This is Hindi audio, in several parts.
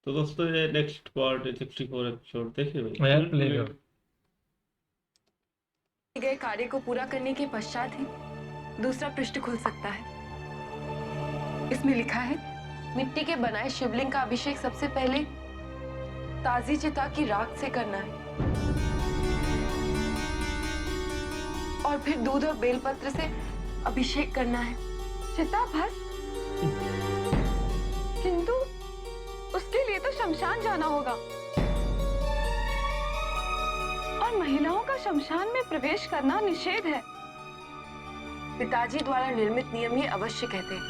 तो दोस्तों ये नेक्स्ट पार्ट 64 एपिसोड देखे भाई। मैं प्ले करो। गए कार्य को पूरा करने के पश्चात ही दूसरा पृष्ठ खुल सकता है। इसमें लिखा है, मिट्टी के बनाए शिवलिंग का अभिषेक सबसे पहले ताजी चिता की राख से करना है और फिर दूध और बेलपत्र से अभिषेक करना है। चिता भस्म, किंतु उसके लिए तो शमशान जाना होगा और महिलाओं का शमशान में प्रवेश करना निषेध है। पिताजी द्वारा निर्मित नियम ये अवश्य कहते हैं,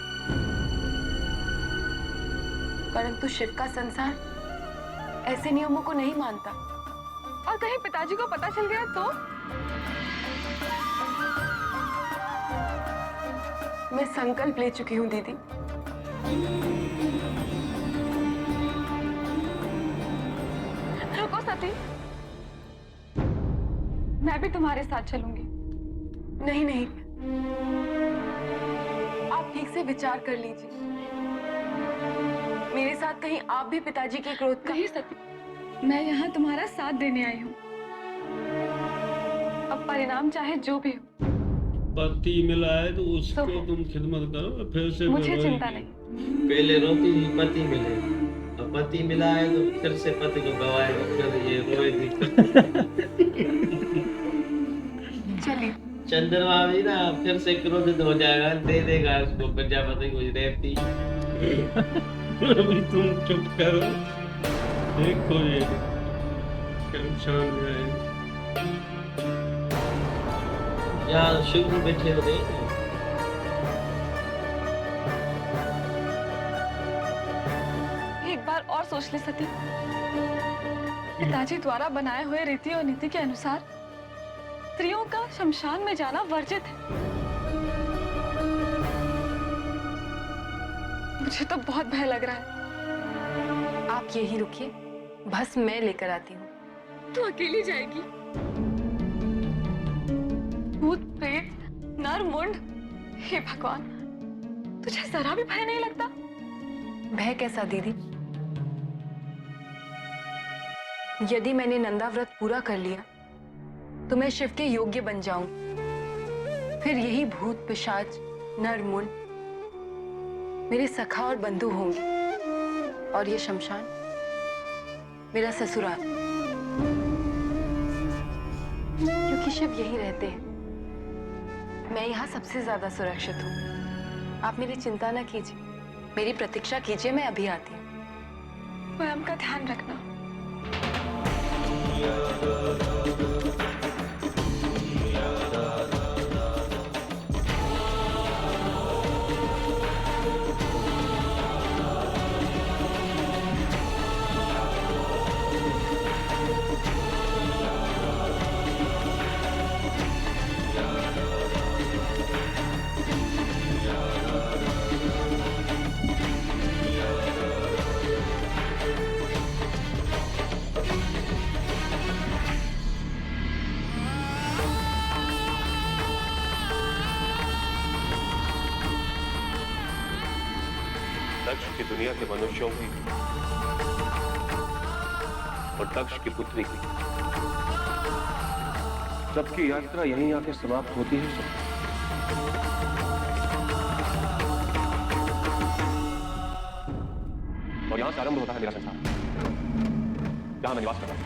परंतु शिव का संसार ऐसे नियमों को नहीं मानता। और कहीं पिताजी को पता चल गया तो? मैं संकल्प ले चुकी हूँ दीदी। रुको सती, मैं भी तुम्हारे साथ चलूंगी। नहीं नहीं, आप ठीक से विचार कर लीजिए। मेरे साथ कहीं आप भी पिताजी के क्रोध का। नहीं सती, मैं यहाँ तुम्हारा साथ देने आई हूँ। अब परिणाम चाहे जो भी हो। पति मिला है तो उसको तुम खिदमत करो, फिर से मुझे चिंता नहीं। पहले रोती थी पति मिले, अब पति मिला है तो फिर से पति को गवाएगा, फिर ये रोएगी। चलिए। चंद्रमा भी ना फिर से क्रोधित हो जाएगा, दे देगा उसको प्रजापति को रहती। अभी तुम चुप करो, देखो ये शमशान है। यहाँ शुभ बैठे होते हैं। एक बार और सोच ले सती। पिताजी द्वारा बनाए हुए रीति और नीति के अनुसार स्त्रियों का शमशान में जाना वर्जित है। मुझे तो बहुत भय लग रहा है। आप यहीं रुकिए, भस्म मैं लेकर आती हूँ। तो अकेली जाएगी? भूत प्रेत नर मुंड, हे भगवान, तुझे जरा भी भय नहीं लगता? भय कैसा दीदी? यदि मैंने नंदा व्रत पूरा कर लिया तो मैं शिव के योग्य बन जाऊं। फिर यही भूत पिशाच नर मुंड मेरे सखा और बंधु होंगे और ये शमशान मेरा ससुराल, क्योंकि शिव यही रहते हैं। मैं यहाँ सबसे ज्यादा सुरक्षित हूँ। आप मेरी चिंता न कीजिए, मेरी प्रतीक्षा कीजिए, मैं अभी आती हूँ। स्वयं का ध्यान रखना। दक्ष की दुनिया के मनुष्यों की और दक्ष की पुत्री की सबकी यात्रा यहीं आके समाप्त होती है। और यहां से आरंभ होता है मेरा संसार, जहां मैं निवास करता हूं।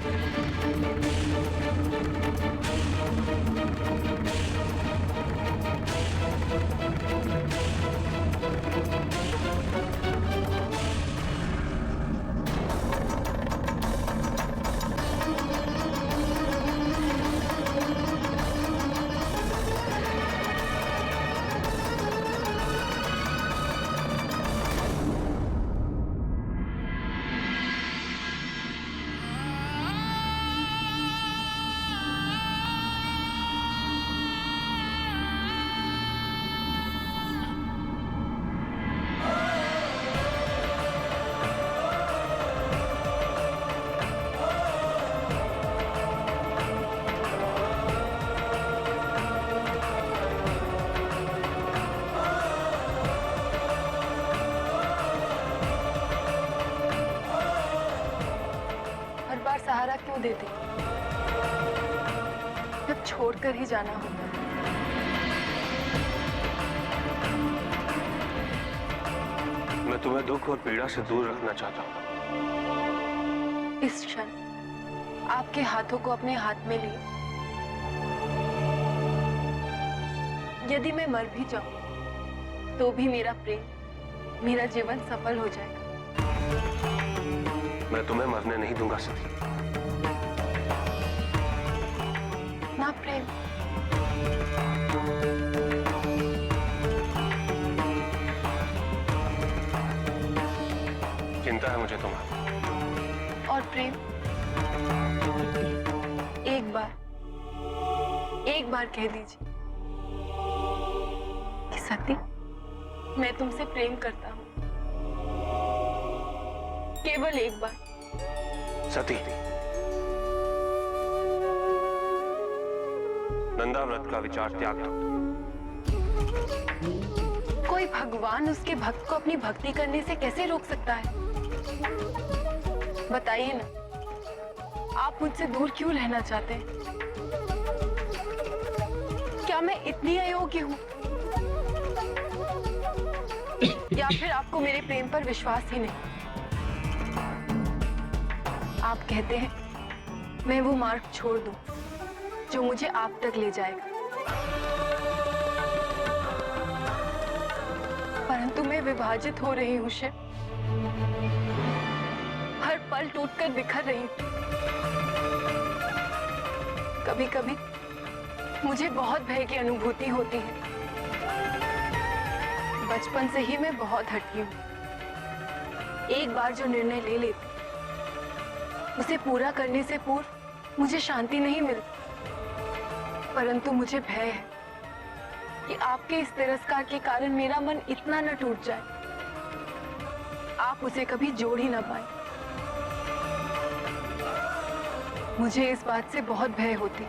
सहारा क्यों देते, जब छोड़कर ही जाना होता है। मैं तुम्हें दुख और पीड़ा से दूर रखना चाहता हूँ। इस क्षण आपके हाथों को अपने हाथ में लिए, यदि मैं मर भी जाऊं तो भी मेरा प्रेम, मेरा जीवन सफल हो जाएगा। मैं तुम्हें मरने नहीं दूंगा सती। ना प्रेम, चिंता है मुझे तुम्हारी। और प्रेम, एक बार कह दीजिए कि सती, मैं तुमसे प्रेम करता हूँ। केवल एक बार। सती, नंदा व्रत का विचार त्याग दो। कोई भगवान उसके भक्त को अपनी भक्ति करने से कैसे रोक सकता है? बताइए ना, आप मुझसे दूर क्यों रहना चाहते हैं? क्या मैं इतनी अयोग्य हूं? या फिर आपको मेरे प्रेम पर विश्वास ही नहीं? आप कहते हैं मैं वो मार्ग छोड़ दूं जो मुझे आप तक ले जाएगा, परंतु मैं विभाजित हो रही हूं शिव। हर पल टूटकर बिखर रही हूं। कभी कभी मुझे बहुत भय की अनुभूति होती है। बचपन से ही मैं बहुत हठी हूं। एक बार जो निर्णय ले लेती, उसे पूरा करने से पूर्व मुझे शांति नहीं मिलती। परंतु मुझे भय है कि आपके इस तिरस्कार के कारण मेरा मन इतना न टूट जाए, आप उसे कभी जोड़ ही ना पाए। मुझे इस बात से बहुत भय होती।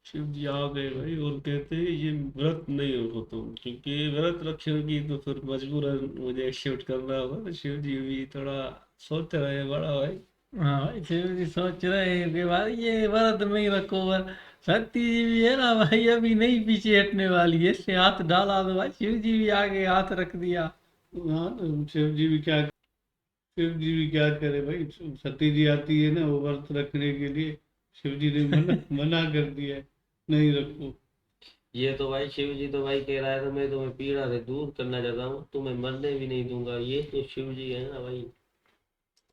शिव जी आ गए भाई और कहते हैं ये व्रत नहीं हो तुम, क्योंकि व्रत रखोगी तो फिर मजबूरन मुझे एक्सेप्ट करना होगा। तो शिव जी भी थोड़ा सोच रहे हैं बड़ा भाई। हाँ भाई, शिव जी सोच रहे हैं कि भाई ये व्रत नहीं रखो। सती जी भी है ना भाई, अभी नहीं पीछे हटने वाली है। इससे हाथ डाला तो भाई शिव जी भी आगे हाथ रख दिया। हाँ तो शिव जी भी क्या करे भाई। सती जी आती है ना वो व्रत रखने के लिए, शिव जी ने मना कर दिया है, नहीं रखो। ये तो भाई शिव जी तो भाई कह रहा है, तो मैं तुम्हें पीड़ा से दूर करना चाहता हूँ, तुम्हें मरने भी नहीं दूंगा। ये तो शिव जी है ना भाई।